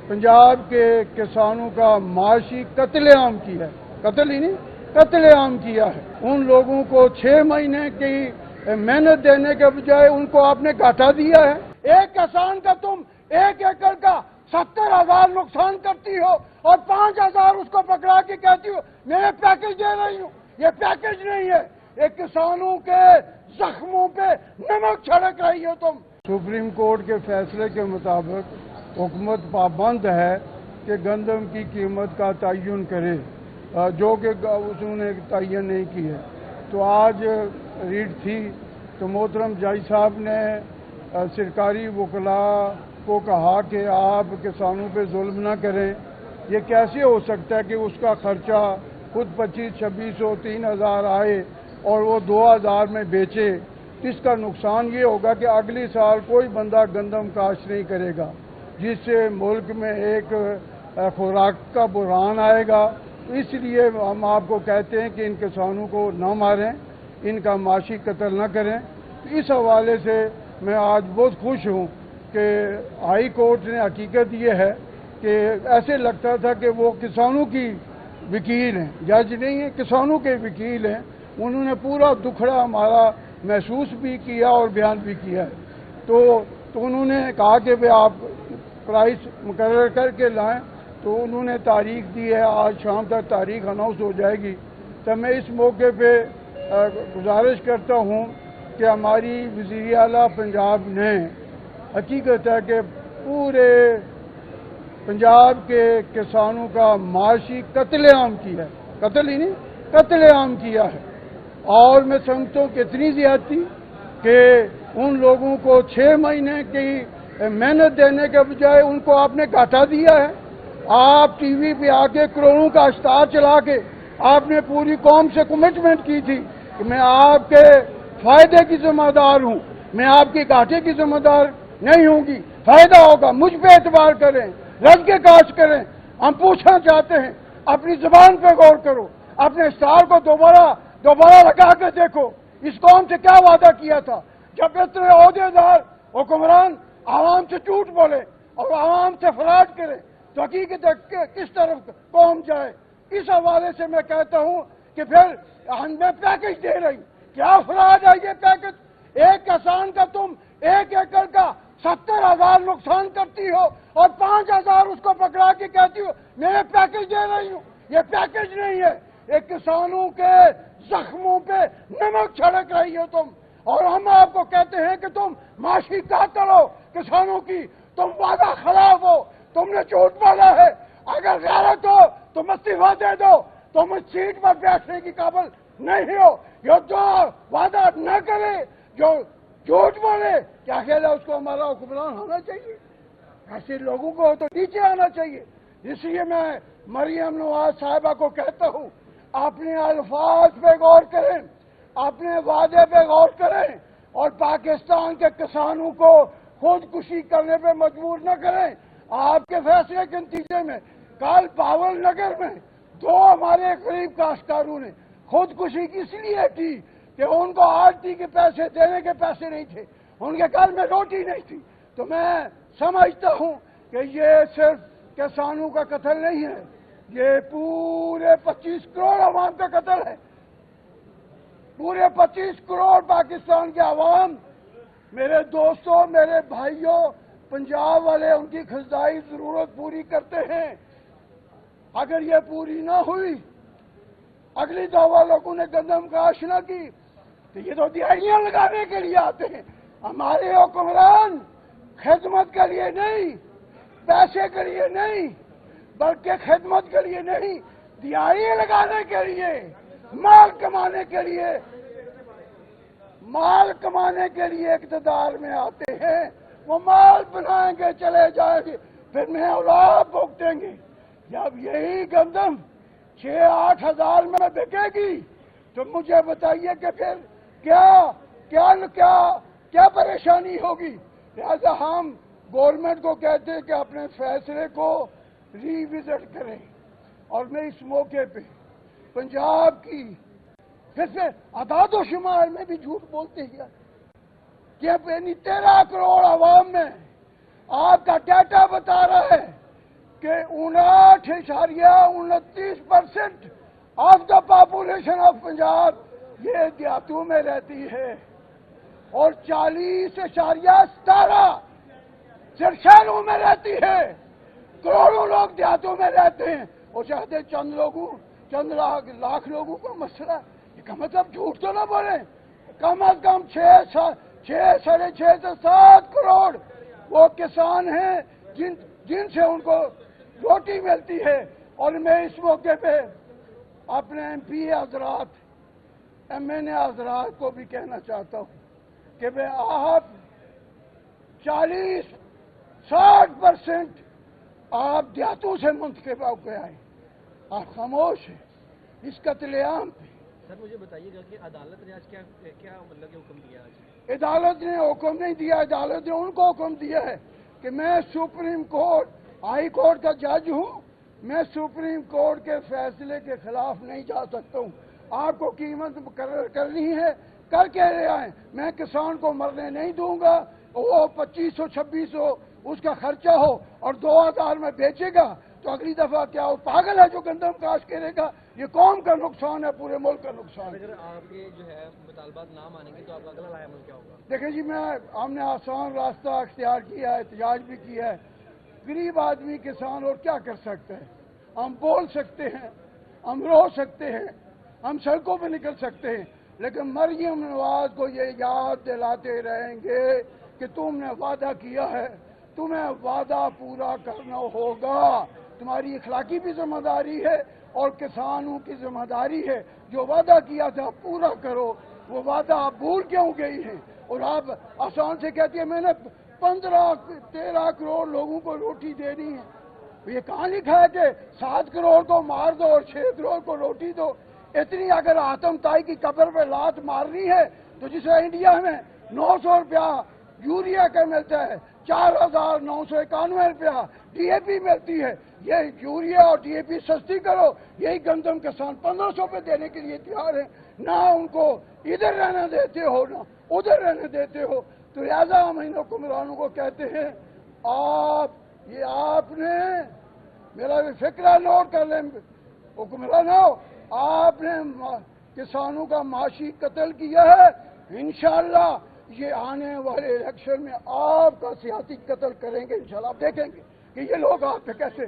पंजाब के किसानों का माशी कत्ल आम किया है, कत्ल ही नहीं कत्ल आम किया है। उन लोगों को 6 महीने की मेहनत देने के बजाय उनको आपने घाटा दिया है। एक किसान का तुम 1 एकड़ का 70,000 नुकसान करती हो और 5,000 उसको पकड़ा के कहती हो मैं पैकेज दे रही हूँ। ये पैकेज नहीं है, ये किसानों के जख्मों पे नमक छिड़क रही हो तुम। सुप्रीम कोर्ट के फैसले के मुताबिक हुकूमत पाबंद है कि गंदम की कीमत का तयन करे, जो कि उसने तयन नहीं की है। तो आज रीट थी तो मोहतरम जज साहब ने सरकारी वकला को कहा कि आप किसानों पे जुल्म न करें। ये कैसे हो सकता है कि उसका खर्चा खुद 2500-2600 3,000 आए और वो 2,000 में बेचे। इसका नुकसान ये होगा कि अगली साल कोई बंदा गंदम काश्त नहीं करेगा, जिससे मुल्क में एक खुराक का बुरहान आएगा। इसलिए हम आपको कहते हैं कि इन किसानों को न मारें, इनका माशी कत्ल न करें। इस हवाले से मैं आज बहुत खुश हूँ कि हाई कोर्ट ने हकीकत ये है कि ऐसे लगता था कि वो किसानों की वकील हैं, जज नहीं है, किसानों के वकील हैं। उन्होंने पूरा दुखड़ा हमारा महसूस भी किया और बयान भी किया है। तो उन्होंने कहा कि भाई आप प्राइस मुकर्रर करके लाएं, तो उन्होंने तारीख दी है, आज शाम तक तारीख अनाउंस हो जाएगी। तो मैं इस मौके पे गुजारिश करता हूँ कि हमारी वज़ीर आला पंजाब ने हकीकत है कि पूरे पंजाब के किसानों का माशी कत्ल आम किया है, कत्ल ही नहीं कत्ल आम किया है। और मैं समझता हूँ कितनी ज्यादती कि उन लोगों को 6 महीने की मेहनत देने के बजाय उनको आपने घाटा दिया है। आप टीवी पे आके करोड़ों का इश्तार चला के आपने पूरी कौम से कमिटमेंट की थी कि मैं आपके फायदे की जिम्मेदार हूँ, मैं आपके घाटे की जिम्मेदार नहीं होंगी। फायदा होगा, मुझ पे एतबार करें, रज के काश करें। हम पूछना चाहते हैं, अपनी जुबान पे गौर करो, अपने इश्तार को दोबारा लगा के देखो, इस कौम से क्या वादा किया था। जब इतने ओहदेदार हुक्मरान आवाम से झूठ बोले और आवाम से फराड करे तो हकीकत किस तरफ कौम जाए। इस हवाले से मैं कहता हूँ कि फिर मैं पैकेज दे रही, क्या फराड है ये पैकेज। एक किसान का तुम 1 एकड़ का 70,000 नुकसान करती हो और 5,000 उसको पकड़ा के कहती हो मैं पैकेज दे रही हूँ। ये पैकेज नहीं है, ये किसानों के जख्मों पे नमक छिड़क रही हो तुम। और हम आपको कहते हैं कि तुम माशी कातिल हो किसानों की, तुम वादा खिलाफ हो, तुमने झूठ बोला है। अगर गैरत हो तुम इस्तीफा दे दो, तुम इस सीट पर बैठने की काबिल नहीं हो। जो वादा न करे, जो झूठ बोले, क्या ख्याल है उसको हमारा हुक्मरान होना चाहिए? ऐसे लोगों को तो नीचे आना चाहिए। इसलिए मैं मरियम नवाज साहिबा को कहता हूँ, अपने अल्फाज पे गौर करें, अपने वादे पे गौर करें और पाकिस्तान के किसानों को खुदकुशी करने पे मजबूर न करें। आपके फैसले के नतीजे में कल पावल नगर में 2 हमारे गरीब काश्तकारों ने खुदकुशी इसलिए की कि उनको आरती के पैसे देने के पैसे नहीं थे, उनके घर में रोटी नहीं थी। तो मैं समझता हूँ कि ये सिर्फ किसानों का कत्ल नहीं है, ये पूरे 25 करोड़ अवाम का कत्ल है। पूरे 25 करोड़ पाकिस्तान के अवाम, मेरे दोस्तों, मेरे भाइयों, पंजाब वाले उनकी ग़िज़ाई जरूरत पूरी करते हैं। अगर ये पूरी ना हुई, अगली दफा लोगों ने गंदम काश्त न की, तो ये तो दिहाड़ियां लगाने के लिए आते हैं। हमारे हुक्मरान खिदमत के लिए नहीं, पैसे के लिए नहीं, बल्कि खिदमत के लिए नहीं, दिहाड़ी लगाने के लिए, माल कमाने के लिए इक़्तिदार में आते हैं। वो माल बनाएंगे, चले जाएंगे, फिर मैं औलाद भुगतेंगे। जब यही गंदम 6-8 हजार में बिकेगी तो मुझे बताइए कि फिर क्या परेशानी होगी। लिहाजा हम गवर्नमेंट को कहते हैं कि अपने फैसले को रिविजिट करें। और मैं इस मौके पे पंजाब की फिर से आदाद शुमार में भी झूठ बोलते हैं कि 13 करोड़ आवाम में आपका डाटा बता रहा है 59.29% of the population of Punjab یہ دیہاتوں میں رہتی ہے اور 40.17 صرف شہروں میں رہتی ہے. کروڑوں لوگ دیہاتوں میں رہتے ہیں اور چاہتے چند لاکھ لوگوں کا مسئلہ. یہ کا مطلب جھوٹ تو نہ بولیں. کم از کم 6.5 سے 7 کروڑ وہ کسان ہیں جن سے ان کو روٹی ملتی ہے. اور میں اس موقع پہ اپنے MP حضرات MNA حضرات کو بھی کہنا چاہتا ہوں کہ بھئی آپ 40-60% آپ دیہاتوں سے منتخب ہو کے آئے. آپ خاموش ہیں اس قتل عام پہ. سر مجھے بتائیے گا کہ عدالت نے آج کیا مطلب کہ حکم دیا؟ عدالت نے حکم نہیں دیا. عدالت نے ان کو حکم دیا ہے کہ میں سپریم کورٹ ہائی کورٹ کا جج ہوں. میں سپریم کورٹ کے فیصلے کے خلاف نہیں جا سکتا ہوں. آپ کو قیمت مقرر کرنی ہے کر کے لے آئیں. میں کسان کو مرنے نہیں دوں گا. وہ 2500-2600 اس کا خرچہ ہو اور 2000 میں بیچے گا تو اگلی دفعہ کیا وہ پاگل ہے جو گندم کاشت کرے گا؟ یہ قوم کا نقصان ہے, پورے ملک کا نقصان ہے. اگر آپ کے جو ہے مطالبات نہ مانیں گے تو آپ کا اگلا لایا عمل کیا ہوگا؟ دیکھیں جی, ہم نے آسان راستہ اختیار کیا ہے, احتجاج بھی کیا ہے. غریب آدمی کسان اور کیا کر سکتے ہیں؟ ہم بول سکتے ہیں, ہم رو سکتے ہیں, ہم سڑکوں پہ نکل سکتے ہیں, لیکن مریم نواز کو یہ یاد دلاتے رہیں گے کہ تم نے وعدہ کیا ہے, تمہیں وعدہ پورا کرنا ہوگا. تمہاری اخلاقی بھی ذمہ داری ہے اور کسانوں کی ذمہ داری ہے. جو وعدہ کیا تھا پورا کرو. وہ وعدہ آپ بھول کیوں گئی ہیں؟ اور آپ آسان سے کہتی ہیں میں نے 15-13 کروڑ لوگوں کو روٹی دینی ہے. یہ کہاں لکھا ہے کہ 7 کروڑ کو مار دو اور 6 کروڑ کو روٹی دو؟ اتنی اگر آتم تائی کی قبر پہ لات مارنی ہے تو جسے انڈیا میں 900 روپیہ یوریا کا ملتا ہے, 4,991 روپیہ DAP ملتی ہے, یہ یوریا اور DAP سستی کرو. یہی گندم کسان 1500 پہ دینے کے لیے تیار ہیں. نہ ان کو ادھر رہنے دیتے ہو نہ ادھر رہنے دیتے ہو. تو لہذا ہم ان حکمرانوں کو کہتے ہیں آپ نے میرا بھی فکرہ نوٹ کر لیں حکمرانوں, آپ نے کسانوں کا معاشی قتل کیا ہے. انشاءاللہ یہ آنے والے الیکشن میں آپ کا سیاسی قتل کریں گے. انشاءاللہ آپ دیکھیں گے کہ یہ لوگ آپ پہ کیسے